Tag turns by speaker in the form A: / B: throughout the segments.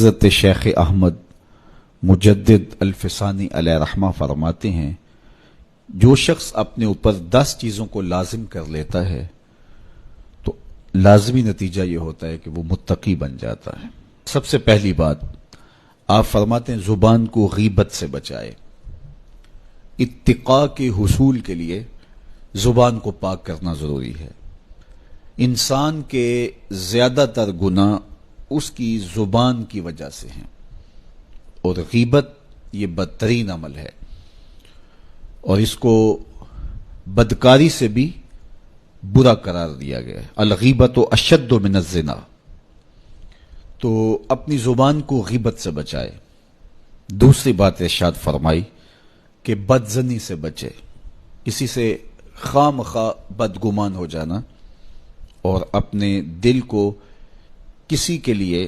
A: حضرت شیخ احمد مجدد الفسانی علیہ رحمہ فرماتے ہیں، جو شخص اپنے اوپر 10 چیزوں کو لازم کر لیتا ہے تو لازمی نتیجہ یہ ہوتا ہے کہ وہ متقی بن جاتا ہے۔ سب سے پہلی بات آپ فرماتے ہیں زبان کو غیبت سے بچائے۔ اتقاء کے حصول کے لیے زبان کو پاک کرنا ضروری ہے۔ انسان کے زیادہ تر گناہ اس کی زبان کی وجہ سے ہیں، اور غیبت یہ بدترین عمل ہے، اور اس کو بدکاری سے بھی برا قرار دیا گیا ہے۔ الغیبت اشد من الزنا، تو اپنی زبان کو غیبت سے بچائے۔ دوسری بات ارشاد فرمائی کہ بدظنی سے بچے، کسی سے خواہ مخواہ بدگمان ہو جانا اور اپنے دل کو کسی کے لیے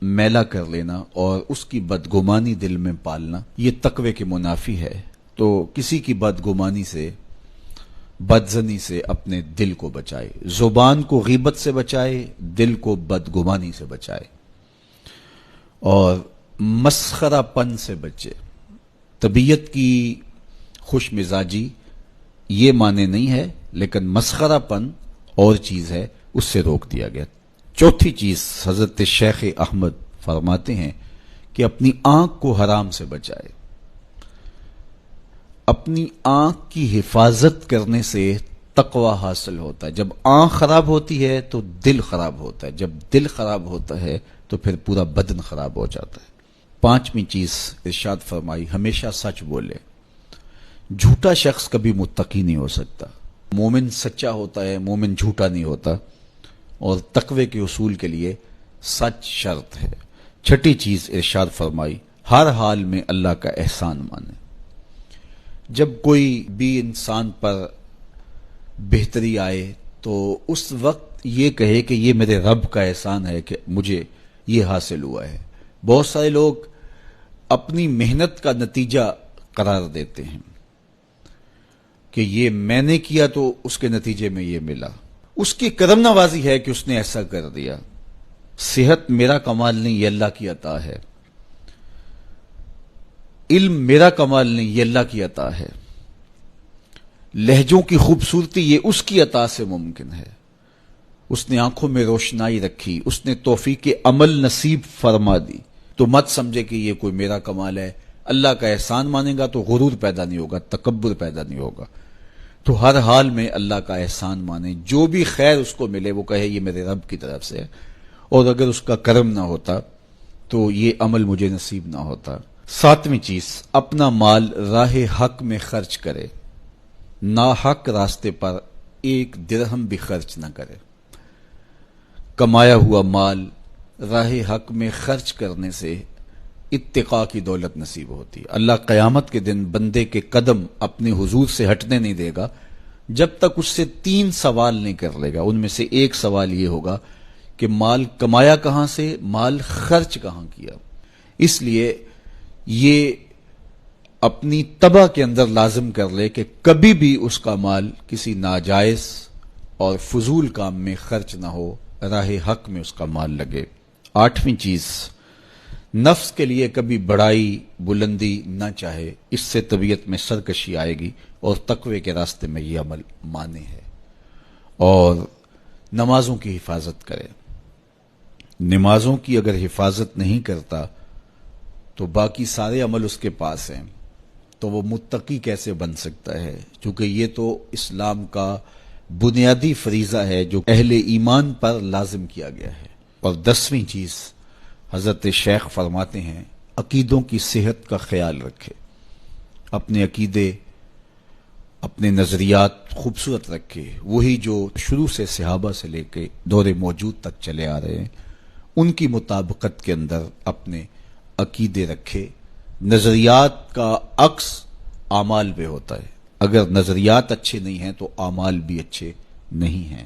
A: میلا کر لینا اور اس کی بدگمانی دل میں پالنا، یہ تقوی کے منافی ہے۔ تو کسی کی بدگمانی سے، بدظنی سے اپنے دل کو بچائے، زبان کو غیبت سے بچائے، دل کو بدگمانی سے بچائے، اور مسخرہ پن سے بچے۔ طبیعت کی خوش مزاجی یہ معنی نہیں ہے، لیکن مسخرہ پن اور چیز ہے، اس سے روک دیا گیا۔ چوتھی چیز حضرت شیخ احمد فرماتے ہیں کہ اپنی آنکھ کو حرام سے بچائے۔ اپنی آنکھ کی حفاظت کرنے سے تقوی حاصل ہوتا ہے۔ جب آنکھ خراب ہوتی ہے تو دل خراب ہوتا ہے، جب دل خراب ہوتا ہے تو پھر پورا بدن خراب ہو جاتا ہے۔ پانچویں چیز ارشاد فرمائی ہمیشہ سچ بولے۔ جھوٹا شخص کبھی متقی نہیں ہو سکتا۔ مومن سچا ہوتا ہے، مومن جھوٹا نہیں ہوتا، اور تقوی کے اصول کے لیے سچ شرط ہے۔ چھٹی چیز ارشاد فرمائی ہر حال میں اللہ کا احسان مانے۔ جب کوئی بھی انسان پر بہتری آئے تو اس وقت یہ کہے کہ یہ میرے رب کا احسان ہے کہ مجھے یہ حاصل ہوا ہے۔ بہت سارے لوگ اپنی محنت کا نتیجہ قرار دیتے ہیں کہ یہ میں نے کیا تو اس کے نتیجے میں یہ ملا۔ اس کی کرم نوازی ہے کہ اس نے ایسا کر دیا۔ صحت میرا کمال نہیں، یہ اللہ کی عطا ہے۔ علم میرا کمال نہیں، یہ اللہ کی عطا ہے۔ لہجوں کی خوبصورتی یہ اس کی عطا سے ممکن ہے۔ اس نے آنکھوں میں روشنائی رکھی، اس نے توفیق عمل نصیب فرما دی۔ تو مت سمجھے کہ یہ کوئی میرا کمال ہے۔ اللہ کا احسان مانے گا تو غرور پیدا نہیں ہوگا، تکبر پیدا نہیں ہوگا۔ تو ہر حال میں اللہ کا احسان مانے، جو بھی خیر اس کو ملے وہ کہے یہ میرے رب کی طرف سے ہے، اور اگر اس کا کرم نہ ہوتا تو یہ عمل مجھے نصیب نہ ہوتا۔ ساتویں چیز اپنا مال راہ حق میں خرچ کرے، ناحق راستے پر ایک درہم بھی خرچ نہ کرے۔ کمایا ہوا مال راہ حق میں خرچ کرنے سے اتقاء کی دولت نصیب ہوتی ہے۔ اللہ قیامت کے دن بندے کے قدم اپنے حضور سے ہٹنے نہیں دے گا جب تک اس سے 3 سوال نہیں کر لے گا۔ ان میں سے ایک سوال یہ ہوگا کہ مال کمایا کہاں سے، مال خرچ کہاں کیا۔ اس لیے یہ اپنی طبع کے اندر لازم کر لے کہ کبھی بھی اس کا مال کسی ناجائز اور فضول کام میں خرچ نہ ہو، راہ حق میں اس کا مال لگے۔ آٹھویں چیز نفس کے لیے کبھی بڑائی بلندی نہ چاہے، اس سے طبیعت میں سرکشی آئے گی اور تقوی کے راستے میں یہ عمل مانے ہے۔ اور نمازوں کی حفاظت کرے۔ نمازوں کی اگر حفاظت نہیں کرتا تو باقی سارے عمل اس کے پاس ہیں، تو وہ متقی کیسے بن سکتا ہے؟ چونکہ یہ تو اسلام کا بنیادی فریضہ ہے جو اہل ایمان پر لازم کیا گیا ہے۔ اور 10ویں چیز حضرت شیخ فرماتے ہیں عقیدوں کی صحت کا خیال رکھے، اپنے عقیدے، اپنے نظریات خوبصورت رکھے، وہی جو شروع سے صحابہ سے لے کے دور موجود تک چلے آ رہے ہیں، ان کی مطابقت کے اندر اپنے عقیدے رکھے۔ نظریات کا عکس اعمال پہ ہوتا ہے، اگر نظریات اچھے نہیں ہیں تو اعمال بھی اچھے نہیں ہیں۔